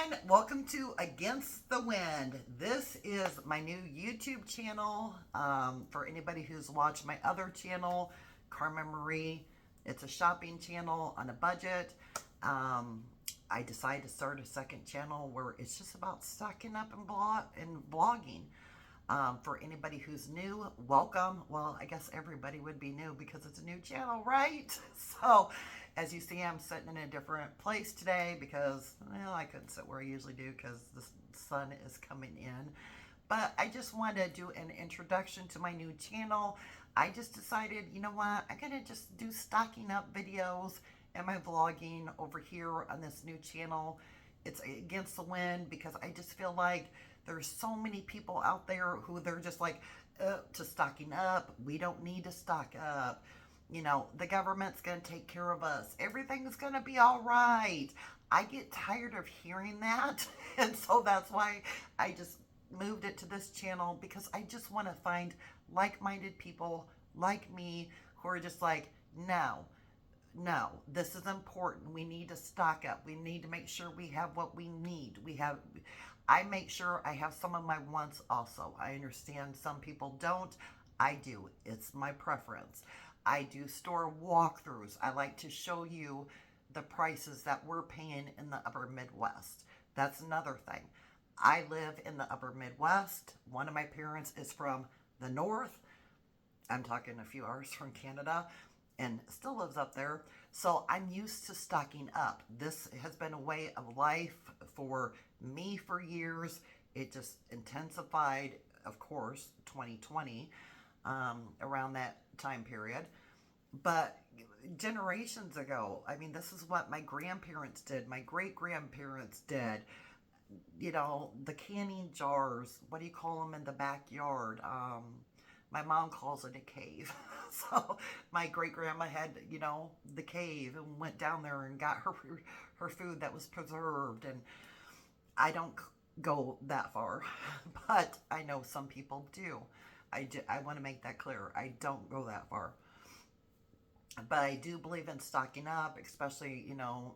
everyone. Welcome to Against the Wind. This is my new YouTube channel. For anybody who's watched my other channel, Carmen Marie, it's a shopping channel on a budget. I decided to start a second channel where it's just about stocking up and vlogging. For anybody who's new, welcome. Well, I guess everybody would be new because it's a new channel, right? So, as you see, I'm sitting in a different place today because, well, I couldn't sit where I usually do because the sun is coming in. But I just wanted to do an introduction to my new channel. I just decided, you know what, I'm going to just do stocking up videos and my vlogging over here on this new channel. It's Against the Wind because I just feel like there's so many people out there who they're just like, to stocking up. We don't need to stock up. You know, the government's going to take care of us. Everything's going to be all right. I get tired of hearing that. And so that's why I just moved it to this channel because I just want to find like-minded people like me who are just like, no, this is important. We need to stock up. We need to make sure we have what we need. I make sure I have some of my wants also. I understand some people don't. I do. It's my preference. I do store walkthroughs. I like to show you the prices that we're paying in the upper Midwest. That's another thing. I live in the upper Midwest. One of my parents is from the north. I'm talking a few hours from Canada and still lives up there. So I'm used to stocking up. This has been a way of life for me for years. It just intensified, of course, 2020, around that time period. But generations ago, I mean, this is what my grandparents did, my great-grandparents did. You know, the canning jars, what do you call them in the backyard? My mom calls it a cave. So my great grandma had, you know, the cave and went down there and got her food that was preserved. And I don't go that far, but I know some people do. I want to make that clear. I don't go that far. But I do believe in stocking up, especially, you know,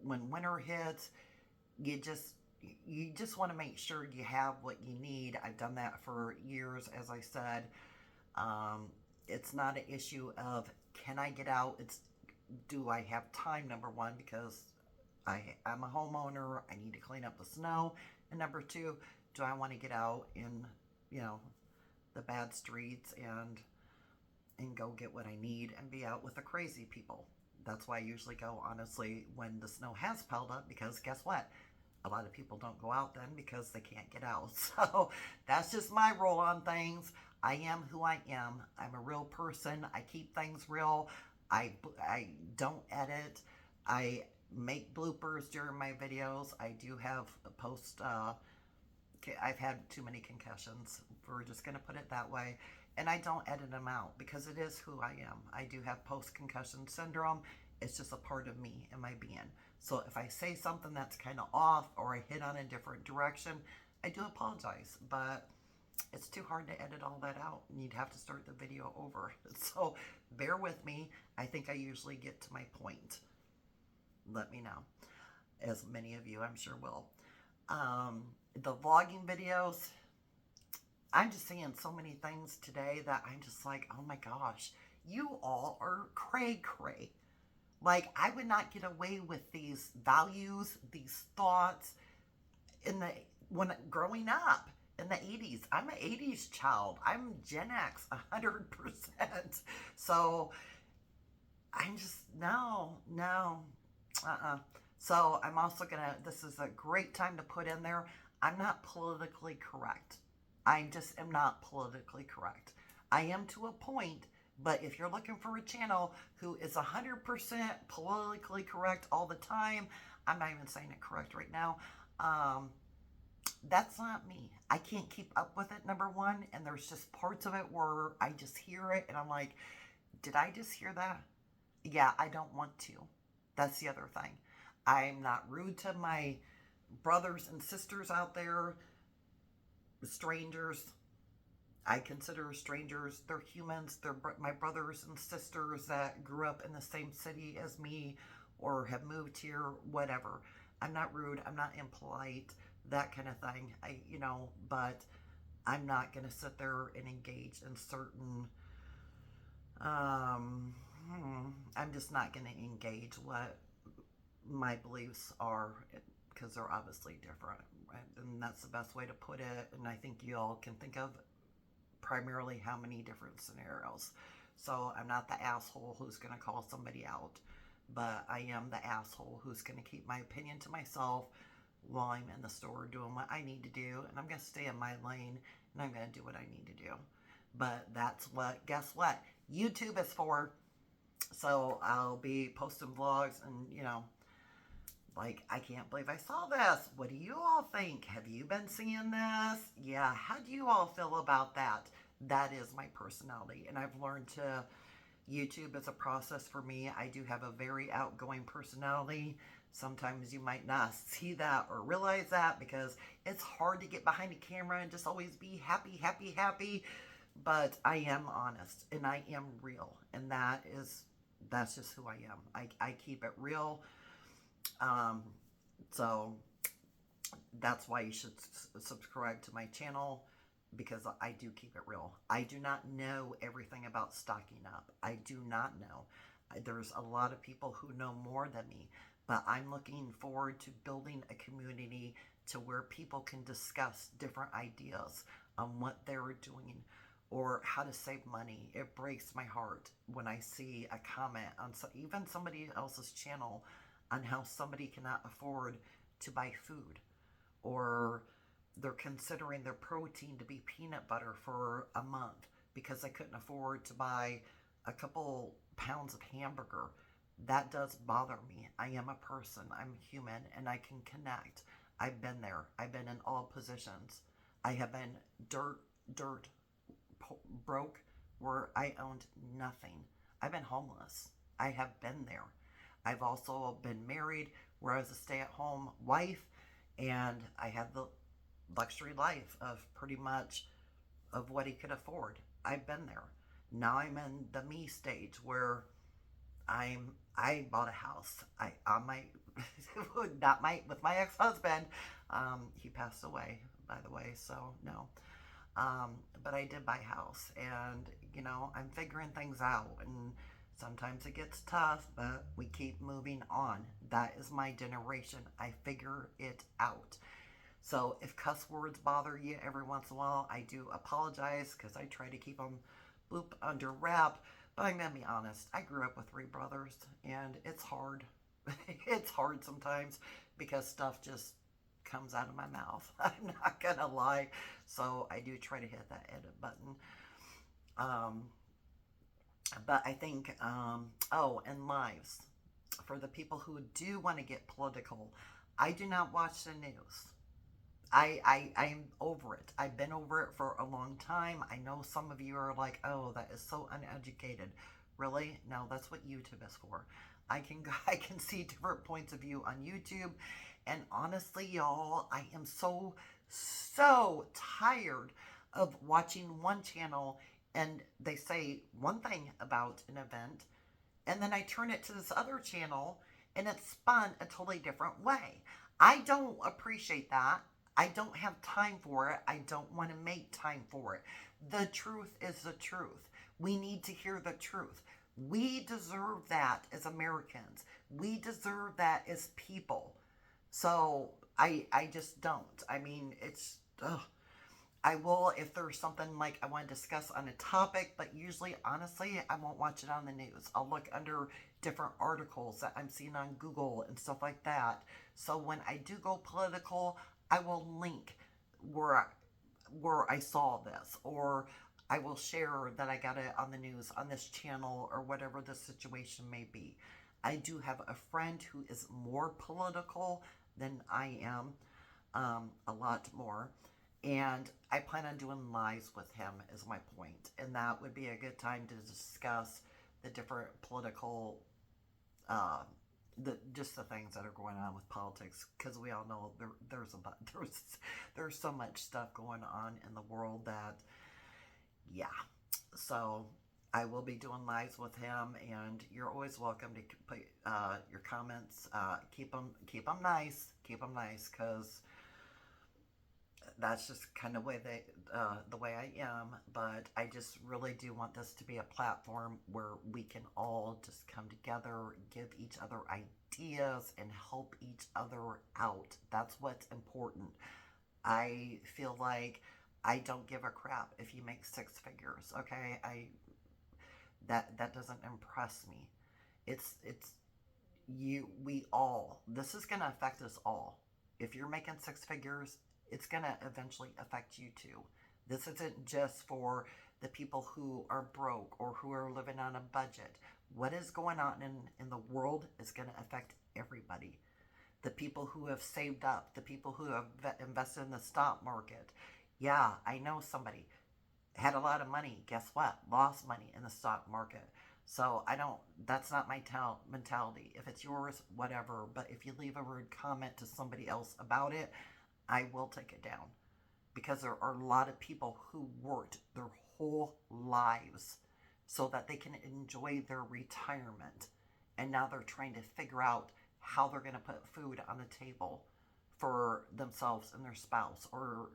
when winter hits. You just want to make sure you have what you need. I've done that for years, as I said. It's not an issue of can I get out? It's do I have time, number one, because I'm a homeowner. I need to clean up the snow. And number two, do I want to get out in, you know, the bad streets and go get what I need and be out with the crazy people. That's why I usually go, honestly, when the snow has piled up, because guess what? A lot of people don't go out then because they can't get out. So that's just my role on things. I am who I am. I'm a real person. I keep things real. I don't edit. I make bloopers during my videos. I do have a post. I've had too many concussions. We're just going to put it that way. And I don't edit them out because it is who I am. I do have post-concussion syndrome. It's just a part of me and my being. So if I say something that's kind of off or I hit on a different direction, I do apologize. But it's too hard to edit all that out, and you'd have to start the video over. So bear with me. I think I usually get to my point. Let me know. As many of you, I'm sure, will. The vlogging videos, I'm just seeing so many things today that I'm just like, oh my gosh, you all are cray-cray. Like, I would not get away with these values, these thoughts when growing up in the 80s. I'm an 80s child. I'm Gen X, 100%. So I'm just, no. So I'm also this is a great time to put in there, I'm not politically correct. I just am not politically correct. I am to a point, but if you're looking for a channel who is 100% politically correct all the time, I'm not even saying it correct right now, that's not me. I can't keep up with it, number one, and there's just parts of it where I just hear it, and I'm like, did I just hear that? Yeah, I don't want to. That's the other thing. I'm not rude to my brothers and sisters out there, strangers. I consider strangers, they're humans, they're my brothers and sisters that grew up in the same city as me or have moved here, whatever. I'm not rude. I'm not impolite. That kind of thing. But I'm not going to sit there and engage in certain. Um, I'm just not going to engage what my beliefs are because they're obviously different. Right? And that's the best way to put it. And I think you all can think of primarily how many different scenarios. So I'm not the asshole who's going to call somebody out, but I am the asshole who's going to keep my opinion to myself while I'm in the store doing what I need to do, and I'm going to stay in my lane, and I'm going to do what I need to do. But guess what? YouTube is for. So I'll be posting vlogs, and like, I can't believe I saw this. What do you all think? Have you been seeing this? Yeah, how do you all feel about that? That is my personality, and I've learned to. YouTube is a process for me. I do have a very outgoing personality. Sometimes you might not see that or realize that because it's hard to get behind a camera and just always be happy, happy, happy. But I am honest and I am real, and that's just who I am. I keep it real. So that's why you should subscribe to my channel, because I do keep it real. I do not know everything about stocking up. I do not know. There's a lot of people who know more than me, but I'm looking forward to building a community to where people can discuss different ideas on what they're doing or how to save money. It breaks my heart when I see a comment on even somebody else's channel on how somebody cannot afford to buy food, or they're considering their protein to be peanut butter for a month because they couldn't afford to buy a couple pounds of hamburger. That does bother me. I am a person. I'm human, and I can connect. I've been there. I've been in all positions. I have been dirt broke where I owned nothing. I've been homeless. I have been there. I've also been married where I was a stay-at-home wife, and I had the luxury life of pretty much of what he could afford. I've been there. Now I'm in the me stage where I bought a house. I on my not my with my ex-husband. He passed away, by the way, so no. But I did buy a house, and I'm figuring things out, and sometimes it gets tough, but we keep moving on. That is my generation. I figure it out. So if cuss words bother you every once in a while, I do apologize because I try to keep them under wrap. But I'm going to be honest. I grew up with 3 brothers, and it's hard. It's hard sometimes because stuff just comes out of my mouth. I'm not going to lie. So I do try to hit that edit button. But I think, and lives. For the people who do want to get political, I do not watch the news. I'm over it. I've been over it for a long time. I know some of you are like, oh, that is so uneducated. Really? No, that's what YouTube is for. I can see different points of view on YouTube. And honestly, y'all, I am so tired of watching one channel and they say one thing about an event, and then I turn it to this other channel and it's spun a totally different way. I don't appreciate that. I don't have time for it. I don't want to make time for it. The truth is the truth. We need to hear the truth. We deserve that as Americans. We deserve that as people. So I just don't. I mean, it's, ugh. I will if there's something like I want to discuss on a topic, but usually, honestly, I won't watch it on the news. I'll look under different articles that I'm seeing on Google and stuff like that. So when I do go political, I will link where I saw this, or I will share that I got it on the news on this channel or whatever the situation may be. I do have a friend who is more political than I am, a lot more. And I plan on doing lives with him is my point. And that would be a good time to discuss the different political, just the things that are going on with politics. Because we all know there's so much stuff going on in the world that, yeah. So I will be doing lives with him, and you're always welcome to put your comments. Keep them nice. Keep them nice, because that's just kind of the way I am. But I just really do want this to be a platform where we can all just come together, give each other ideas, and help each other out. That's what's important. I feel like I don't give a crap if you make six figures. Okay, that doesn't impress me. It's you we all. This is going to affect us all. If you're making six figures, it's going to eventually affect you too. This isn't just for the people who are broke or who are living on a budget. What is going on in the world is going to affect everybody. The people who have saved up, the people who have invested in the stock market. Yeah, I know somebody had a lot of money. Guess what? Lost money in the stock market. So I don't, that's not my mentality. If it's yours, whatever. But if you leave a rude comment to somebody else about it, I will take it down. Because there are a lot of people who worked their whole lives so that they can enjoy their retirement. And now they're trying to figure out how they're going to put food on the table for themselves and their spouse or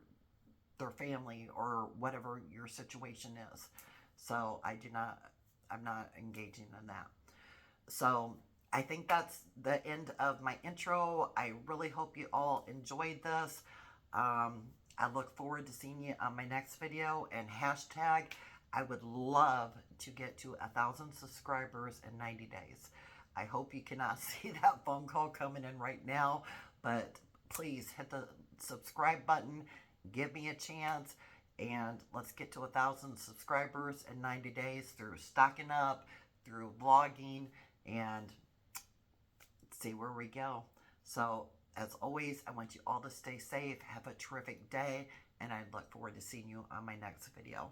their family or whatever your situation is. So I'm not engaging in that. So I think that's the end of my intro. I really hope you all enjoyed this. I look forward to seeing you on my next video, and hashtag I would love to get to 1,000 subscribers in 90 days. I hope you cannot see that phone call coming in right now, but please hit the subscribe button, give me a chance, and let's get to 1,000 subscribers in 90 days through stocking up, through vlogging, and see where we go. So, as always, I want you all to stay safe, have a terrific day, and I look forward to seeing you on my next video.